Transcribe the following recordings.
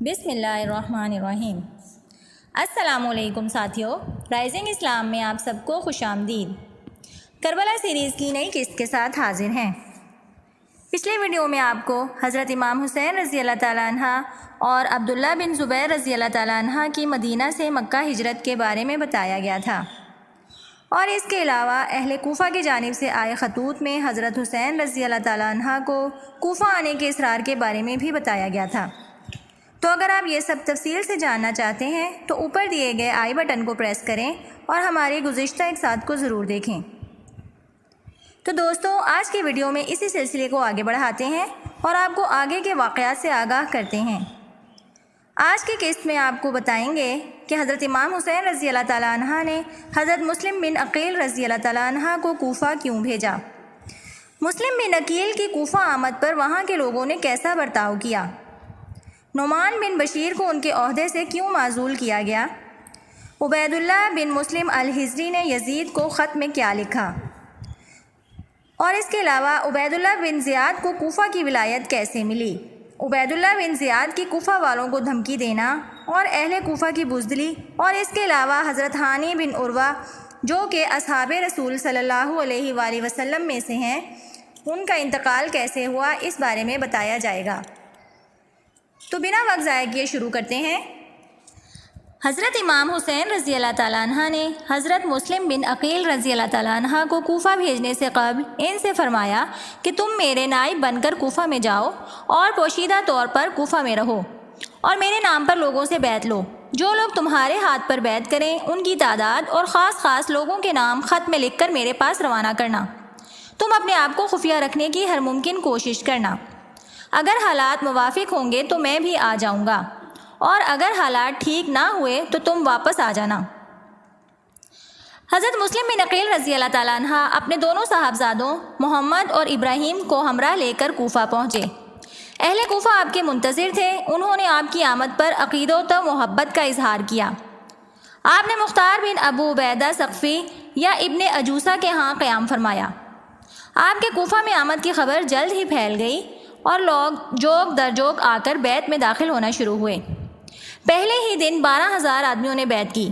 بسم اللہ الرحمن الرحیم۔ السلام علیکم ساتھیوں، رائزنگ اسلام میں آپ سب کو خوش آمدید۔ کربلا سیریز کی نئی قسط کے ساتھ حاضر ہیں۔ پچھلے ویڈیو میں آپ کو حضرت امام حسین رضی اللہ تعالیٰ عنہ اور عبداللہ بن زبیر رضی اللہ تعالیٰ عنہ کی مدینہ سے مکہ ہجرت کے بارے میں بتایا گیا تھا، اور اس کے علاوہ اہل کوفہ کی جانب سے آئے خطوط میں حضرت حسین رضی اللہ تعالیٰ عنہ کو کوفہ آنے کے اصرار کے بارے میں بھی بتایا گیا تھا۔ تو اگر آپ یہ سب تفصیل سے جاننا چاہتے ہیں تو اوپر دیے گئے آئی بٹن کو پریس کریں اور ہمارے گزشتہ اقساط کو ضرور دیکھیں۔ تو دوستو، آج کی ویڈیو میں اسی سلسلے کو آگے بڑھاتے ہیں اور آپ کو آگے کے واقعات سے آگاہ کرتے ہیں۔ آج کی قسط میں آپ کو بتائیں گے کہ حضرت امام حسین رضی اللہ تعالیٰ عنہ نے حضرت مسلم بن عقیل رضی اللہ تعالیٰ عنہ کو کوفہ کیوں بھیجا، مسلم بن عقیل کی کوفہ آمد پر وہاں کے لوگوں نے کیسا برتاؤ کیا، نعمان بن بشیر کو ان کے عہدے سے کیوں معزول کیا گیا، عبید اللہ بن مسلم الحزری نے یزید کو خط میں کیا لکھا، اور اس کے علاوہ عبید اللہ بن زیاد کو کوفہ کی ولایت کیسے ملی، عبید اللہ بن زیاد کی کوفہ والوں کو دھمکی دینا اور اہل کوفہ کی بزدلی، اور اس کے علاوہ حضرت ہانی بن عروہ جو کہ اصحاب رسول صلی اللہ علیہ وآلہ وسلم میں سے ہیں، ان کا انتقال کیسے ہوا، اس بارے میں بتایا جائے گا۔ تو بنا وقت ضائع کیے شروع کرتے ہیں۔ حضرت امام حسین رضی اللہ تعالیٰ عنہ نے حضرت مسلم بن عقیل رضی اللہ تعالیٰ عنہ کو کوفہ بھیجنے سے قبل ان سے فرمایا کہ تم میرے نائب بن کر کوفہ میں جاؤ اور پوشیدہ طور پر کوفہ میں رہو اور میرے نام پر لوگوں سے بیعت لو۔ جو لوگ تمہارے ہاتھ پر بیعت کریں ان کی تعداد اور خاص لوگوں کے نام خط میں لکھ کر میرے پاس روانہ کرنا۔ تم اپنے آپ کو خفیہ رکھنے کی ہر ممکن کوشش کرنا۔ اگر حالات موافق ہوں گے تو میں بھی آ جاؤں گا، اور اگر حالات ٹھیک نہ ہوئے تو تم واپس آ جانا۔ حضرت مسلم بن عقیل رضی اللہ تعالیٰ عنہ اپنے دونوں صاحبزادوں محمد اور ابراہیم کو ہمراہ لے کر کوفہ پہنچے۔ اہل کوفہ آپ کے منتظر تھے۔ انہوں نے آپ کی آمد پر عقیدت و محبت کا اظہار کیا۔ آپ نے مختار بن ابو عبیدہ ثقفی یا ابن عجوسہ کے ہاں قیام فرمایا۔ آپ کے کوفہ میں آمد کی خبر جلد ہی پھیل گئی اور لوگ جوک در جوک آ کر بیعت میں داخل ہونا شروع ہوئے۔ پہلے ہی دن 12,000 آدمیوں نے بیعت کی۔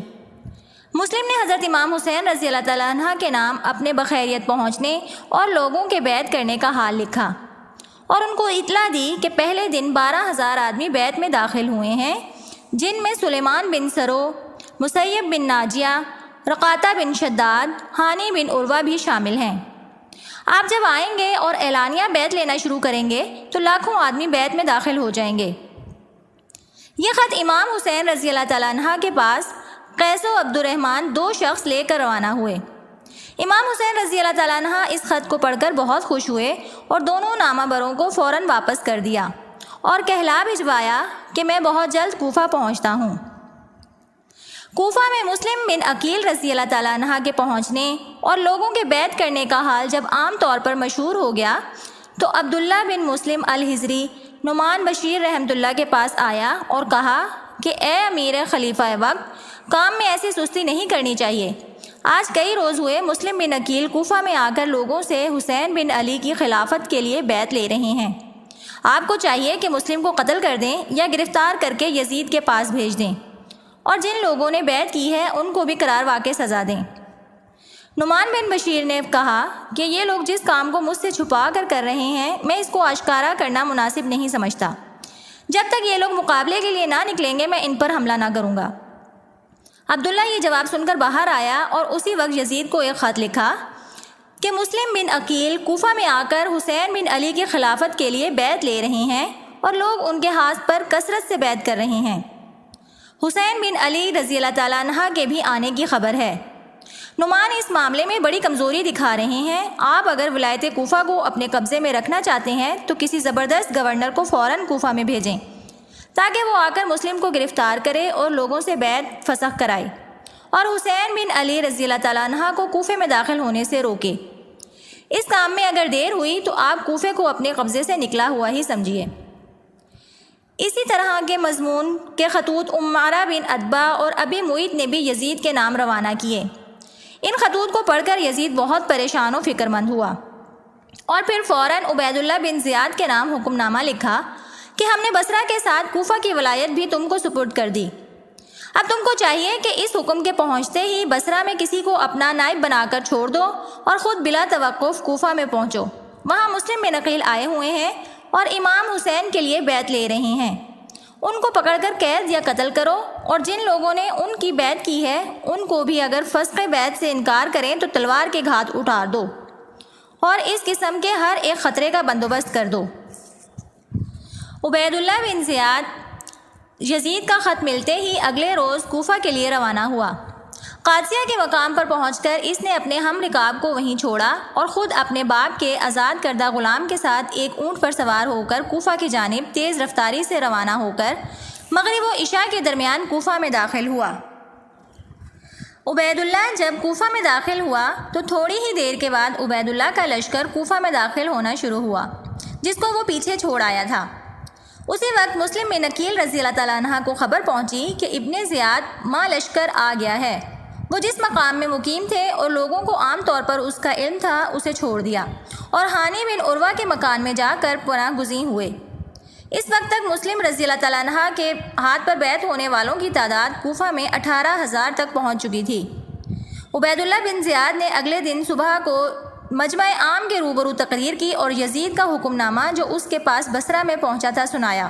مسلم نے حضرت امام حسین رضی اللہ تعالیٰ عنہ کے نام اپنے بخیریت پہنچنے اور لوگوں کے بیعت کرنے کا حال لکھا اور ان کو اطلاع دی کہ پہلے دن 12,000 آدمی بیعت میں داخل ہوئے ہیں، جن میں سلیمان بن سرو، مسیب بن ناجیہ، رقاتہ بن شداد، ہانی بن عروہ بھی شامل ہیں۔ آپ جب آئیں گے اور اعلانیہ بیعت لینا شروع کریں گے تو لاکھوں آدمی بیعت میں داخل ہو جائیں گے۔ یہ خط امام حسین رضی اللہ تعالیٰ عنہ کے پاس قیس و عبد الرحمن 2 شخص لے کر روانہ ہوئے۔ امام حسین رضی اللہ تعالیٰ عنہ اس خط کو پڑھ کر بہت خوش ہوئے اور دونوں نامہ بروں کو فوراً واپس کر دیا اور کہلا بھجوایا کہ میں بہت جلد کوفہ پہنچتا ہوں۔ کوفہ میں مسلم بن عقیل رضی اللہ تعالیٰ عنہ کے پہنچنے اور لوگوں کے بیعت کرنے کا حال جب عام طور پر مشہور ہو گیا تو عبداللہ بن مسلم الحزری نعمان بشیر رحمۃ اللہ کے پاس آیا اور کہا کہ اے امیر خلیفہ وقت، کام میں ایسی سستی نہیں کرنی چاہیے۔ آج کئی روز ہوئے مسلم بن عقیل کوفہ میں آ کر لوگوں سے حسین بن علی کی خلافت کے لیے بیعت لے رہے ہیں۔ آپ کو چاہیے کہ مسلم کو قتل کر دیں یا گرفتار کر کے یزید کے پاس بھیج دیں، اور جن لوگوں نے بیعت کی ہے ان کو بھی قرار واقع سزا دیں۔ نعمان بن بشیر نے کہا کہ یہ لوگ جس کام کو مجھ سے چھپا کر رہے ہیں، میں اس کو آشکارا کرنا مناسب نہیں سمجھتا۔ جب تک یہ لوگ مقابلے کے لیے نہ نکلیں گے میں ان پر حملہ نہ کروں گا۔ عبداللہ یہ جواب سن کر باہر آیا اور اسی وقت یزید کو ایک خط لکھا کہ مسلم بن عقیل کوفہ میں آ کر حسین بن علی کی خلافت کے لیے بیعت لے رہے ہیں اور لوگ ان کے ہاتھ پر کثرت سے بیعت کر رہے ہیں۔ حسین بن علی رضی اللہ تعالیٰ عنہ کے بھی آنے کی خبر ہے۔ نعمان اس معاملے میں بڑی کمزوری دکھا رہے ہیں۔ آپ اگر ولایت کوفہ کو اپنے قبضے میں رکھنا چاہتے ہیں تو کسی زبردست گورنر کو فوراً کوفہ میں بھیجیں تاکہ وہ آ کر مسلم کو گرفتار کرے اور لوگوں سے بیعت فسخ کرائے اور حسین بن علی رضی اللہ تعالیٰ عنہ کو کوفے میں داخل ہونے سے روکے۔ اس کام میں اگر دیر ہوئی تو آپ کوفے کو اپنے قبضے سے نکلا ہوا ہی سمجھیے۔ اسی طرح کے مضمون کے خطوط عمارہ بن ادبا اور ابی معیط نے بھی یزید کے نام روانہ کیے۔ ان خطوط کو پڑھ کر یزید بہت پریشان و فکر مند ہوا اور پھر فوراً عبید اللہ بن زیاد کے نام حکم نامہ لکھا کہ ہم نے بصرہ کے ساتھ کوفہ کی ولایت بھی تم کو سپرد کر دی۔ اب تم کو چاہیے کہ اس حکم کے پہنچتے ہی بصرہ میں کسی کو اپنا نائب بنا کر چھوڑ دو اور خود بلا توقف کوفہ میں پہنچو۔ وہاں مسلم بن عقیل آئے ہوئے ہیں اور امام حسین کے لیے بیعت لے رہے ہیں۔ ان کو پکڑ کر قید یا قتل کرو، اور جن لوگوں نے ان کی بیعت کی ہے ان کو بھی اگر فسخ بیعت سے انکار کریں تو تلوار کے گھات اتار دو، اور اس قسم کے ہر ایک خطرے کا بندوبست کر دو۔ عبید اللہ بن زیاد یزید کا خط ملتے ہی اگلے روز کوفہ کے لیے روانہ ہوا۔ قادسیہ کے مقام پر پہنچ کر اس نے اپنے ہم رکاب کو وہیں چھوڑا اور خود اپنے باپ کے آزاد کردہ غلام کے ساتھ ایک اونٹ پر سوار ہو کر کوفہ کی جانب تیز رفتاری سے روانہ ہو کر مغرب و عشاء کے درمیان کوفہ میں داخل ہوا۔ عبید اللہ جب کوفہ میں داخل ہوا تو تھوڑی ہی دیر کے بعد عبید اللہ کا لشکر کوفہ میں داخل ہونا شروع ہوا، جس کو وہ پیچھے چھوڑ آیا تھا۔ اسی وقت مسلم بن عقیل رضی اللہ تعالیٰ عنہ کو خبر پہنچی کہ ابن زیاد ماں لشکر آ گیا ہے۔ وہ جس مقام میں مقیم تھے اور لوگوں کو عام طور پر اس کا علم تھا اسے چھوڑ دیا اور ہانی بن عروہ کے مکان میں جا کر پناہ گزین ہوئے۔ اس وقت تک مسلم رضی اللہ تعالیٰ عنہ کے ہاتھ پر بیعت ہونے والوں کی تعداد کوفہ میں 18,000 تک پہنچ چکی تھی۔ عبید اللہ بن زیاد نے اگلے دن صبح کو مجمع عام کے روبرو تقریر کی اور یزید کا حکم نامہ جو اس کے پاس بصرہ میں پہنچا تھا سنایا۔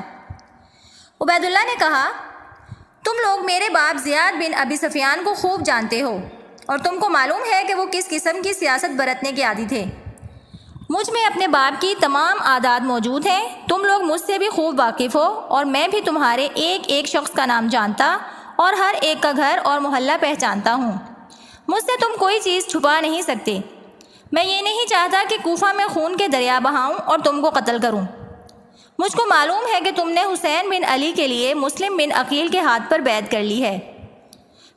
عبید اللہ نے کہا، تم لوگ میرے باپ زیاد بن ابی سفیان کو خوب جانتے ہو اور تم کو معلوم ہے کہ وہ کس قسم کی سیاست برتنے کے عادی تھے۔ مجھ میں اپنے باپ کی تمام عادات موجود ہیں، تم لوگ مجھ سے بھی خوب واقف ہو اور میں بھی تمہارے ایک ایک شخص کا نام جانتا اور ہر ایک کا گھر اور محلہ پہچانتا ہوں۔ مجھ سے تم کوئی چیز چھپا نہیں سکتے۔ میں یہ نہیں چاہتا کہ کوفہ میں خون کے دریا بہاؤں اور تم کو قتل کروں۔ مجھ کو معلوم ہے کہ تم نے حسین بن علی کے لیے مسلم بن عقیل کے ہاتھ پر بیعت کر لی ہے۔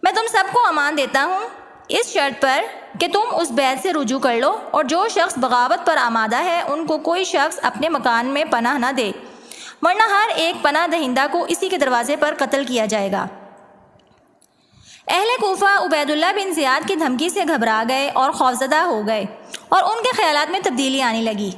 میں تم سب کو امان دیتا ہوں اس شرط پر کہ تم اس بیعت سے رجوع کر لو اور جو شخص بغاوت پر آمادہ ہے ان کو کوئی شخص اپنے مکان میں پناہ نہ دے، ورنہ ہر ایک پناہ دہندہ کو اسی کے دروازے پر قتل کیا جائے گا۔ اہل کوفہ عبید اللہ بن زیاد کی دھمکی سے گھبرا گئے اور خوفزدہ ہو گئے اور ان کے خیالات میں تبدیلی آنے لگی۔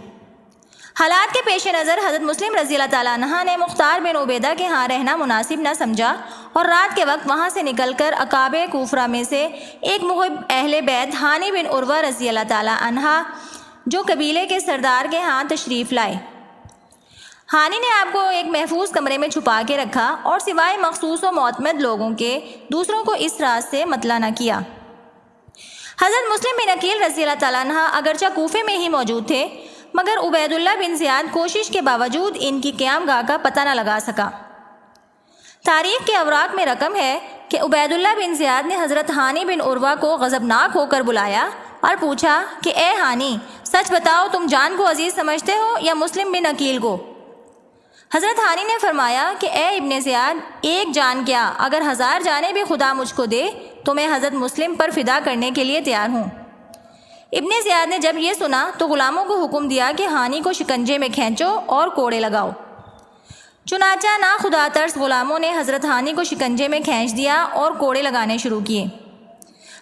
حالات کے پیش نظر حضرت مسلم رضی اللہ تعالیٰ عنہ نے مختار بن عبیدہ کے ہاں رہنا مناسب نہ سمجھا اور رات کے وقت وہاں سے نکل کر اقاب کوفرہ میں سے ایک محب اہل بیت ہانی بن عروہ رضی اللہ تعالیٰ عنہ جو قبیلے کے سردار کے ہاں تشریف لائے۔ ہانی نے آپ کو ایک محفوظ کمرے میں چھپا کے رکھا اور سوائے مخصوص و معتمد لوگوں کے دوسروں کو اس راز سے مطلع نہ کیا۔ حضرت مسلم بن عقیل رضی اللہ تعالیٰ عنہ اگرچہ کوفے میں ہی موجود تھے مگر عبید اللہ بن زیاد کوشش کے باوجود ان کی قیام گاہ کا پتہ نہ لگا سکا۔ تاریخ کے اوراق میں رقم ہے کہ عبید اللہ بن زیاد نے حضرت ہانی بن عروہ کو غضبناک ہو کر بلایا اور پوچھا کہ اے ہانی، سچ بتاؤ تم جان کو عزیز سمجھتے ہو یا مسلم بن عقیل کو؟ حضرت ہانی نے فرمایا کہ اے ابن زیاد، ایک جان کیا اگر 1000 جانیں بھی خدا مجھ کو دے تو میں حضرت مسلم پر فدا کرنے کے لیے تیار ہوں۔ ابن زیاد نے جب یہ سنا تو غلاموں کو حکم دیا کہ ہانی کو شکنجے میں کھینچو اور کوڑے لگاؤ۔ چنانچہ نا خدا ترس غلاموں نے حضرت ہانی کو شکنجے میں کھینچ دیا اور کوڑے لگانے شروع کیے۔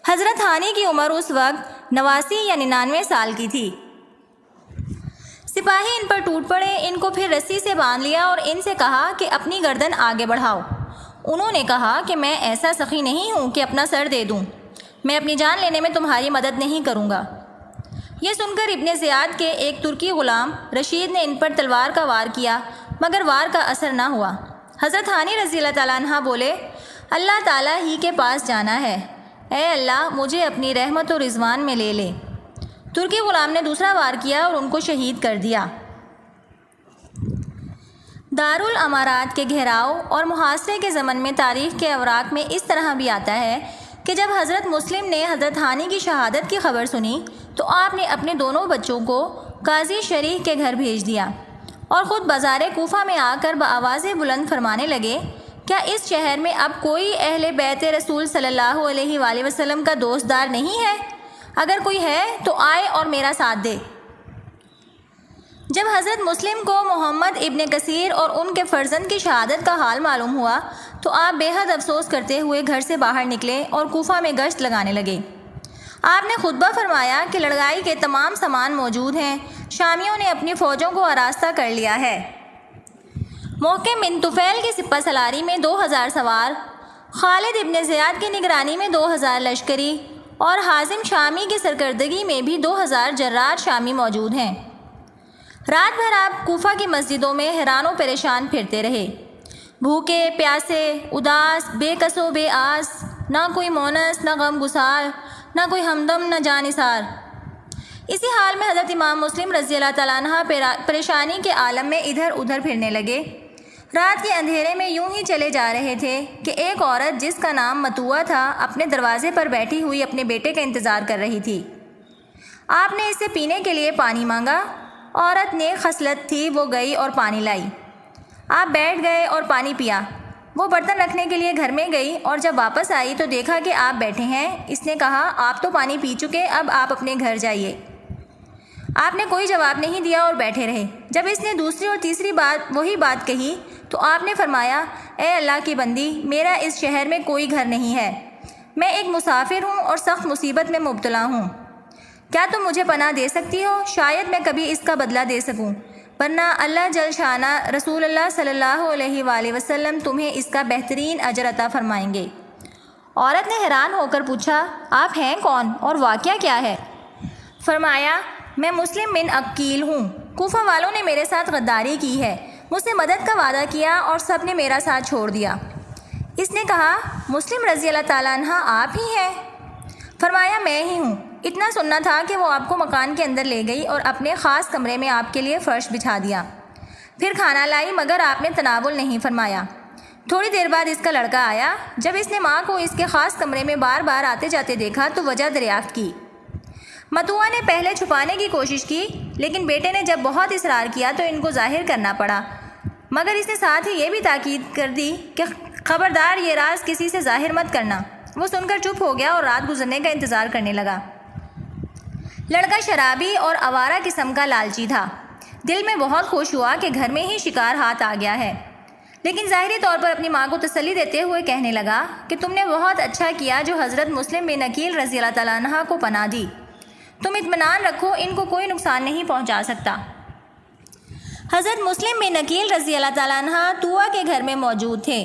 حضرت ہانی کی عمر اس وقت 89 یا 99 سال کی تھی۔ سپاہی ان پر ٹوٹ پڑے، ان کو پھر رسی سے باندھ لیا اور ان سے کہا کہ اپنی گردن آگے بڑھاؤ۔ انہوں نے کہا کہ میں ایسا سخی نہیں ہوں کہ اپنا سر دے دوں، میں اپنی جان لینے میں تمہاری مدد نہیں کروں گا۔ یہ سن کر ابن زیاد کے ایک ترکی غلام رشید نے ان پر تلوار کا وار کیا مگر وار کا اثر نہ ہوا۔ حضرت ہانی رضی اللہ تعالیٰ عنہ بولے، اللہ تعالیٰ ہی کے پاس جانا ہے، اے اللہ مجھے اپنی رحمت و رضوان میں لے لے۔ ترکی غلام نے دوسرا وار کیا اور ان کو شہید کر دیا۔ دارالامارات کے گھیراؤ اور محاصرے کے ضمن میں تاریخ کے اوراق میں اس طرح بھی آتا ہے کہ جب حضرت مسلم نے حضرت ہانی کی شہادت کی خبر سنی تو آپ نے اپنے دونوں بچوں کو قاضی شریح کے گھر بھیج دیا اور خود بازار کوفہ میں آ کر بآواز بلند فرمانے لگے، کیا اس شہر میں اب کوئی اہل بیت رسول صلی اللہ علیہ وآلہ وسلم کا دوست دار نہیں ہے؟ اگر کوئی ہے تو آئے اور میرا ساتھ دے۔ جب حضرت مسلم کو محمد ابن کثیر اور ان کے فرزند کی شہادت کا حال معلوم ہوا تو آپ بے حد افسوس کرتے ہوئے گھر سے باہر نکلے اور کوفہ میں گشت لگانے لگے۔ آپ نے خطبہ فرمایا کہ لڑائی کے تمام سامان موجود ہیں، شامیوں نے اپنی فوجوں کو آراستہ کر لیا ہے۔ محکم بن طفیل کی سپہ سالاری میں 2000 سوار، خالد ابن زیاد کی نگرانی میں 2000 لشکری اور حازم شامی کی سرکردگی میں بھی 2000 جرار شامی موجود ہیں۔ رات بھر آپ کوفہ کی مسجدوں میں حیران و پریشان پھرتے رہے، بھوکے پیاسے، اداس، بے کس و بے آس، نہ کوئی مونس، نہ غم گسار، نہ کوئی ہمدم، نہ جانثار۔ اسی حال میں حضرت امام مسلم رضی اللہ تعالیٰ عنہ پریشانی کے عالم میں ادھر ادھر پھرنے لگے۔ رات کے اندھیرے میں یوں ہی چلے جا رہے تھے کہ ایک عورت جس کا نام متوعہ تھا اپنے دروازے پر بیٹھی ہوئی اپنے بیٹے کا انتظار کر رہی تھی۔ آپ نے اس سے پینے کے لیے پانی مانگا۔ عورت نیک خصلت تھی، وہ گئی اور پانی لائی۔ آپ بیٹھ گئے اور پانی پیا۔ وہ برتن رکھنے کے لیے گھر میں گئی اور جب واپس آئی تو دیکھا کہ آپ بیٹھے ہیں۔ اس نے کہا، آپ تو پانی پی چکے، اب آپ اپنے گھر جائیے۔ آپ نے کوئی جواب نہیں دیا اور بیٹھے رہے۔ جب اس نے دوسری اور تیسری بات وہی بات کہی تو آپ نے فرمایا، اے اللہ کی بندی، میرا اس شہر میں کوئی گھر نہیں ہے، میں ایک مسافر ہوں اور سخت مصیبت میں مبتلا ہوں، کیا تم مجھے پناہ دے سکتی ہو؟ شاید میں کبھی اس کا بدلہ دے سکوں، ورنہ اللہ جل شانہ رسول اللہ صلی اللہ علیہ وآلہ وسلم تمہیں اس کا بہترین اجر عطا فرمائیں گے۔ عورت نے حیران ہو کر پوچھا، آپ ہیں کون اور واقعہ کیا ہے؟ فرمایا، میں مسلم بن عقیل ہوں، کوفہ والوں نے میرے ساتھ غداری کی ہے، مجھ سے مدد کا وعدہ کیا اور سب نے میرا ساتھ چھوڑ دیا۔ اس نے کہا، مسلم رضی اللہ تعالیٰ عنہ آپ ہی ہیں؟ فرمایا، میں ہی ہوں۔ اتنا سننا تھا کہ وہ آپ کو مکان کے اندر لے گئی اور اپنے خاص کمرے میں آپ کے لیے فرش بچھا دیا، پھر کھانا لائی مگر آپ نے تناول نہیں فرمایا۔ تھوڑی دیر بعد اس کا لڑکا آیا۔ جب اس نے ماں کو اس کے خاص کمرے میں بار بار آتے جاتے دیکھا تو وجہ دریافت کی۔ متوعہ نے پہلے چھپانے کی کوشش کی، لیکن بیٹے نے جب بہت اصرار کیا تو ان کو ظاہر کرنا پڑا، مگر اس نے ساتھ ہی یہ بھی تاکید کر دی کہ خبردار یہ راز کسی سے ظاہر مت کرنا۔ وہ سن کر چپ ہو گیا اور رات گزرنے کا انتظار کرنے لگا۔ لڑکا شرابی اور آوارہ قسم کا لالچی تھا۔ دل میں بہت خوش ہوا کہ گھر میں ہی شکار ہاتھ آ گیا ہے، لیکن ظاہری طور پر اپنی ماں کو تسلی دیتے ہوئے کہنے لگا کہ تم نے بہت اچھا کیا جو حضرت مسلم بن عقیل رضی اللہ تعالیٰ عنہ کو پناہ دی، تم اطمینان رکھو، ان کو کوئی نقصان نہیں پہنچا سکتا۔ حضرت مسلم بن عقیل رضی اللہ تعالیٰ عنہ طوع کے گھر میں موجود تھے۔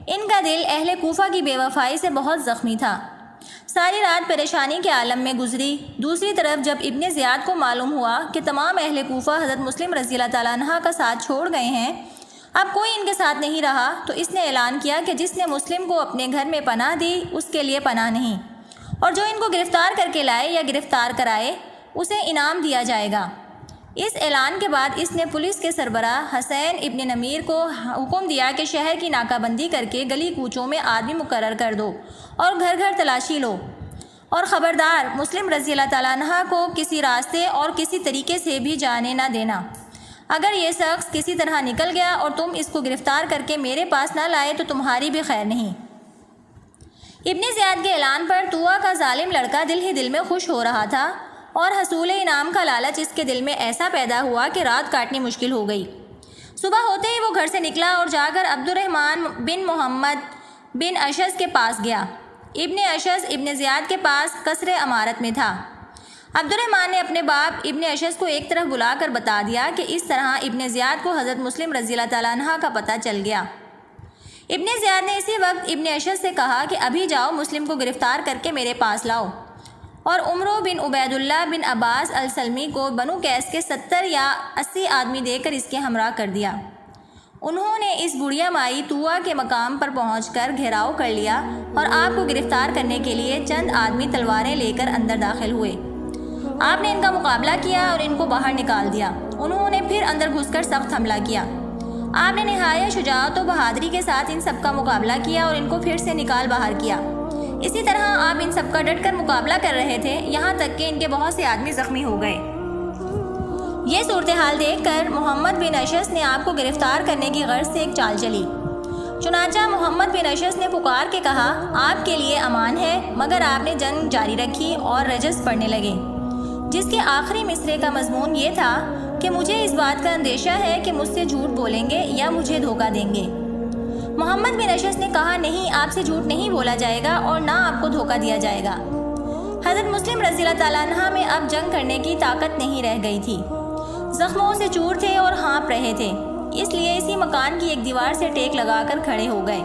ان کا دل اہل کوفہ کی بے وفائی سے بہت زخمی تھا۔ ساری رات پریشانی کے عالم میں گزری۔ دوسری طرف جب ابن زیاد کو معلوم ہوا کہ تمام اہل کوفہ حضرت مسلم رضی اللہ تعالیٰ عنہ کا ساتھ چھوڑ گئے ہیں، اب کوئی ان کے ساتھ نہیں رہا، تو اس نے اعلان کیا کہ جس نے مسلم کو اپنے گھر میں پناہ دی اس کے لیے پناہ نہیں، اور جو ان کو گرفتار کر کے لائے یا گرفتار کرائے اسے انعام دیا جائے گا۔ اس اعلان کے بعد اس نے پولیس کے سربراہ حسین ابن نمیر کو حکم دیا کہ شہر کی ناکہ بندی کر کے گلی کوچوں میں آدمی مقرر کر دو اور گھر گھر تلاشی لو، اور خبردار مسلم رضی اللہ تعالیٰ عنہ کو کسی راستے اور کسی طریقے سے بھی جانے نہ دینا۔ اگر یہ شخص کسی طرح نکل گیا اور تم اس کو گرفتار کر کے میرے پاس نہ لائے تو تمہاری بھی خیر نہیں۔ ابن زیاد کے اعلان پر طوع کا ظالم لڑکا دل ہی دل میں خوش ہو رہا تھا، اور حصول انعام کا لالچ اس کے دل میں ایسا پیدا ہوا کہ رات کاٹنی مشکل ہو گئی۔ صبح ہوتے ہی وہ گھر سے نکلا اور جا کر عبد الرحمن بن محمد بن اشعث کے پاس گیا۔ ابن اشعث ابن زیاد کے پاس قصر امارت میں تھا۔ عبد الرحمن نے اپنے باپ ابن اشعث کو ایک طرف بلا کر بتا دیا کہ اس طرح ابن زیاد کو حضرت مسلم رضی اللہ تعالیٰ عنہ کا پتہ چل گیا۔ ابن زیاد نے اسی وقت ابن اشعث سے کہا کہ ابھی جاؤ مسلم کو گرفتار کر کے میرے پاس لاؤ، اور عمرو بن عبید اللہ بن عباس السلمی کو بنو قیس کے 70 یا 80 آدمی دے کر اس کے ہمراہ کر دیا۔ انہوں نے اس بڑھیا مائی طوع کے مقام پر پہنچ کر گھیراؤ کر لیا اور آپ کو گرفتار کرنے کے لیے چند آدمی تلواریں لے کر اندر داخل ہوئے۔ آپ نے ان کا مقابلہ کیا اور ان کو باہر نکال دیا۔ انہوں نے پھر اندر گھس کر سخت حملہ کیا۔ آپ نے نہایت شجاعت و بہادری کے ساتھ ان سب کا مقابلہ کیا اور ان کو پھر سے نکال باہر کیا۔ اسی طرح آپ ان سب کا ڈٹ کر مقابلہ کر رہے تھے، یہاں تک کہ ان کے بہت سے آدمی زخمی ہو گئے۔ یہ صورتحال دیکھ کر محمد بن اشعث نے آپ کو گرفتار کرنے کی غرض سے ایک چال چلی۔ چنانچہ محمد بن اشعث نے پکار کے کہا، آپ کے لیے امان ہے، مگر آپ نے جنگ جاری رکھی اور رجز پڑھنے لگے، جس کے آخری مصرعے کا مضمون یہ تھا کہ مجھے اس بات کا اندیشہ ہے کہ مجھ سے جھوٹ بولیں گے یا مجھے دھوکہ دیں گے۔ محمد بن اشعث نے کہا، نہیں، آپ سے جھوٹ نہیں بولا جائے گا اور نہ آپ کو دھوکہ دیا جائے گا۔ حضرت مسلم رضی اللہ تعالیٰ عنہ میں اب جنگ کرنے کی طاقت نہیں رہ گئی تھی، زخموں سے چور تھے اور ہانپ رہے تھے۔ اس لیے اسی مکان کی ایک دیوار سے ٹیک لگا کر کھڑے ہو گئے۔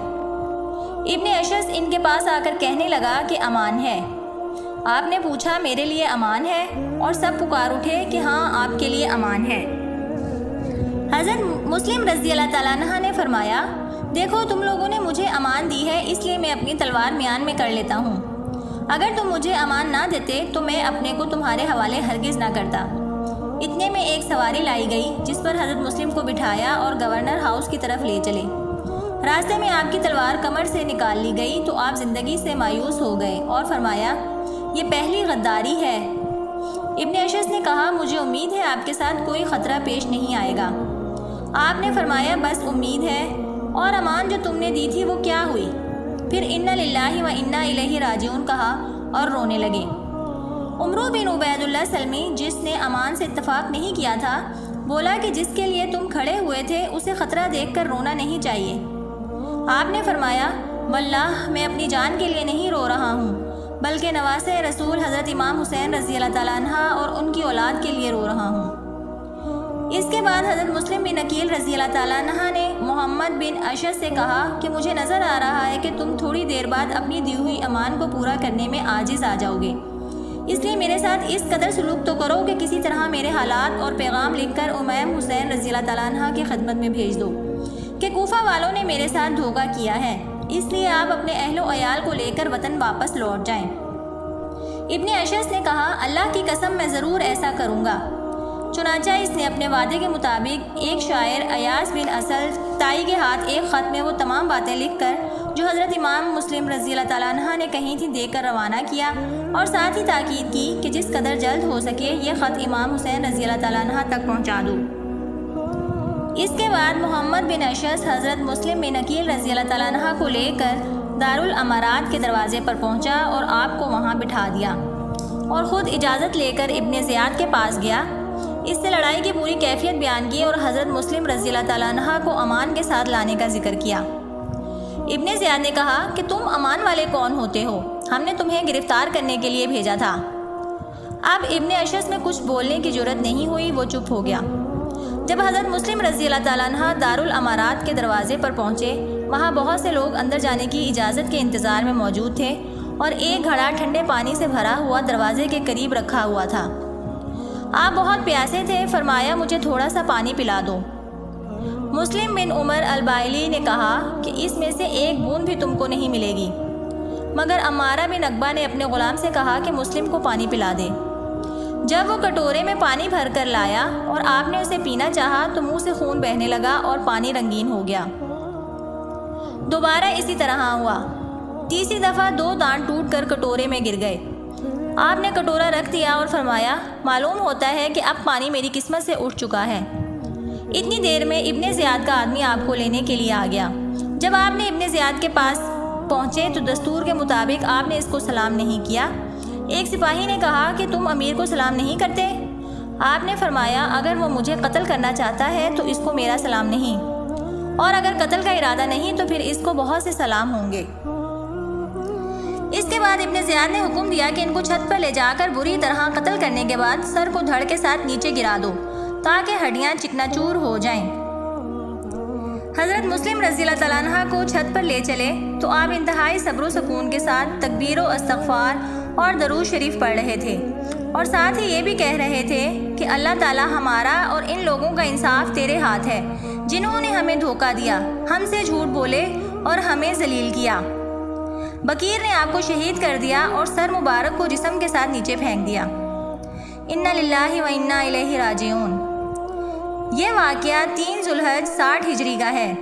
ابن اشعث ان کے پاس آ کر کہنے لگا کہ امان ہے۔ آپ نے پوچھا میرے لیے امان ہے؟ اور سب پکار اٹھے کہ ہاں آپ کے لیے امان ہے۔ حضرت مسلم رضی اللہ تعالیٰ عنہ نے فرمایا دیکھو تم لوگوں نے مجھے امان دی ہے، اس لیے میں اپنی تلوار میان میں کر لیتا ہوں۔ اگر تم مجھے امان نہ دیتے تو میں اپنے کو تمہارے حوالے ہرگز نہ کرتا۔ اتنے میں ایک سواری لائی گئی جس پر حضرت مسلم کو بٹھایا اور گورنر ہاؤس کی طرف لے چلے۔ راستے میں آپ کی تلوار کمر سے نکال لی گئی تو آپ زندگی سے مایوس ہو گئے اور فرمایا یہ پہلی غداری ہے۔ ابن اشعث نے کہا مجھے امید ہے آپ کے ساتھ کوئی خطرہ پیش نہیں آئے گا۔ آپ نے فرمایا بس امید ہے، اور امان جو تم نے دی تھی وہ کیا ہوئی؟ پھر انا للہ و انا الیہ راجعون کہا اور رونے لگے۔ عمرو بن عبید اللہ سلمی جس نے امان سے اتفاق نہیں کیا تھا بولا کہ جس کے لیے تم کھڑے ہوئے تھے اسے خطرہ دیکھ کر رونا نہیں چاہیے۔ آپ نے فرمایا واللہ میں اپنی جان کے لیے نہیں رو رہا ہوں بلکہ نواسے رسول حضرت امام حسین رضی اللہ تعالیٰ عنہ اور ان کی اولاد کے لیے رو رہا ہوں۔ اس کے بعد حضرت مسلم بن عقیل رضی اللہ تعالیٰ عنہ نے محمد بن اشعث سے کہا کہ مجھے نظر آ رہا ہے کہ تم تھوڑی دیر بعد اپنی دی ہوئی امان کو پورا کرنے میں عاجز آ جاؤ گے، اس لیے میرے ساتھ اس قدر سلوک تو کرو کہ کسی طرح میرے حالات اور پیغام لکھ کر امام حسین رضی اللہ تعالیٰ عنہ کی خدمت میں بھیج دو کہ کوفہ والوں نے میرے ساتھ دھوکہ کیا ہے، اس لیے آپ اپنے اہل و عیال کو لے کر وطن واپس لوٹ جائیں۔ ابن اشعث نے کہا اللہ کی قسم میں ضرور ایسا کروں گا۔ چنانچہ اس نے اپنے وعدے کے مطابق ایک شاعر ایاس بن اسل تائی کے ہاتھ ایک خط میں وہ تمام باتیں لکھ کر جو حضرت امام مسلم رضی اللہ تعالیٰ عنہ نے کہیں تھی دے کر روانہ کیا، اور ساتھ ہی تاکید کی کہ جس قدر جلد ہو سکے یہ خط امام حسین رضی اللہ تعالیٰ عنہ تک پہنچا دو۔ اس کے بعد محمد بن اشعث حضرت مسلم بن عقیل رضی اللہ تعالیٰ عنہ کو لے کر دارالامارات کے دروازے پر پہنچا اور آپ کو وہاں بٹھا دیا اور خود اجازت لے کر ابن زیاد کے پاس گیا۔ اس سے لڑائی کی پوری کیفیت بیان کی اور حضرت مسلم رضی اللہ تعالیٰ عنہ کو امان کے ساتھ لانے کا ذکر کیا۔ ابن زیاد نے کہا کہ تم امان والے کون ہوتے ہو؟ ہم نے تمہیں گرفتار کرنے کے لیے بھیجا تھا۔ اب ابن اشعث میں کچھ بولنے کی جرت نہیں ہوئی، وہ چپ ہو گیا۔ جب حضرت مسلم رضی اللہ تعالیٰ عنہ دارالامارات کے دروازے پر پہنچے، وہاں بہت سے لوگ اندر جانے کی اجازت کے انتظار میں موجود تھے اور ایک گھڑا ٹھنڈے پانی سے بھرا ہوا دروازے کے قریب رکھا ہوا تھا۔ آپ بہت پیاسے تھے، فرمایا مجھے تھوڑا سا پانی پلا دو۔ مسلم بن عمر البائلی نے کہا کہ اس میں سے ایک بوند بھی تم کو نہیں ملے گی، مگر عمارہ بن عقبہ نے اپنے غلام سے کہا کہ مسلم کو پانی پلا دے۔ جب وہ کٹورے میں پانی بھر کر لایا اور آپ نے اسے پینا چاہا تو منہ سے خون بہنے لگا اور پانی رنگین ہو گیا۔ دوبارہ اسی طرح ہوا، تیسری دفعہ 2 دانت ٹوٹ کر کٹورے میں گر گئے۔ آپ نے کٹورا رکھ دیا اور فرمایا معلوم ہوتا ہے کہ اب پانی میری قسمت سے اٹھ چکا ہے۔ اتنی دیر میں ابن زیاد کا آدمی آپ کو لینے کے لیے آ گیا۔ جب آپ نے ابن زیاد کے پاس پہنچے تو دستور کے مطابق آپ نے اس کو سلام نہیں کیا۔ ایک سپاہی نے کہا کہ تم امیر کو سلام نہیں کرتے؟ آپ نے فرمایا اگر وہ مجھے قتل کرنا چاہتا ہے تو اس کو میرا سلام نہیں، اور اگر قتل کا ارادہ نہیں تو پھر اس کو بہت سے سلام ہوں گے۔ اس کے بعد ابن زیاد نے حکم دیا کہ ان کو چھت پر لے جا کر بری طرح قتل کرنے کے بعد سر کو دھڑ کے ساتھ نیچے گرا دو تاکہ ہڈیاں چکناچور ہو جائیں۔ حضرت مسلم رضی اللہ تعالیٰ عنہ کو چھت پر لے چلے تو آپ انتہائی صبر و سکون کے ساتھ تکبیر و استغفار اور درود شریف پڑھ رہے تھے، اور ساتھ ہی یہ بھی کہہ رہے تھے کہ اللہ تعالیٰ ہمارا اور ان لوگوں کا انصاف تیرے ہاتھ ہے جنہوں نے ہمیں دھوکہ دیا، ہم سے جھوٹ بولے اور ہمیں ذلیل کیا۔ بکیر نے آپ کو شہید کر دیا اور سر مبارک کو جسم کے ساتھ نیچے پھینک دیا۔ انا للہ و انا الیہ راجعون۔ یہ واقعہ 3 ذوالحج 60 ہجری کا ہے۔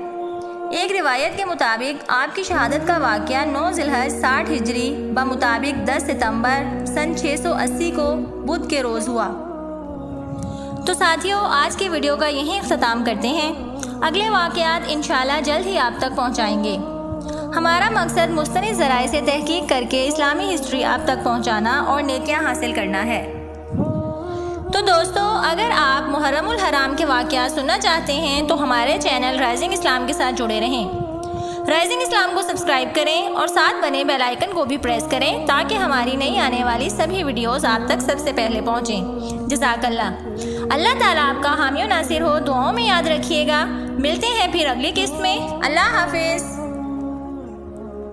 ایک روایت کے مطابق آپ کی شہادت کا واقعہ 9 ذوالحج 60 ہجری بمطابق 10 ستمبر سن 680 کو بدھ کے روز ہوا۔ تو ساتھیوں آج کی ویڈیو کا یہیں اختتام کرتے ہیں۔ اگلے واقعات انشاءاللہ جلد ہی آپ تک پہنچائیں گے۔ ہمارا مقصد مستند ذرائع سے تحقیق کر کے اسلامی ہسٹری آپ تک پہنچانا اور نیکیاں حاصل کرنا ہے۔ تو دوستو اگر آپ محرم الحرام کے واقعات سننا چاہتے ہیں تو ہمارے چینل رائزنگ اسلام کے ساتھ جڑے رہیں۔ رائزنگ اسلام کو سبسکرائب کریں اور ساتھ بنے بیل آئیکن کو بھی پریس کریں تاکہ ہماری نئی آنے والی سبھی ویڈیوز آپ تک سب سے پہلے پہنچیں۔ جزاک اللہ۔ اللہ تعالیٰ آپ کا حامی و ناصر ہو، دعاؤں میں یاد رکھیے گا۔ ملتے ہیں پھر اگلی قسط میں۔ اللہ حافظ۔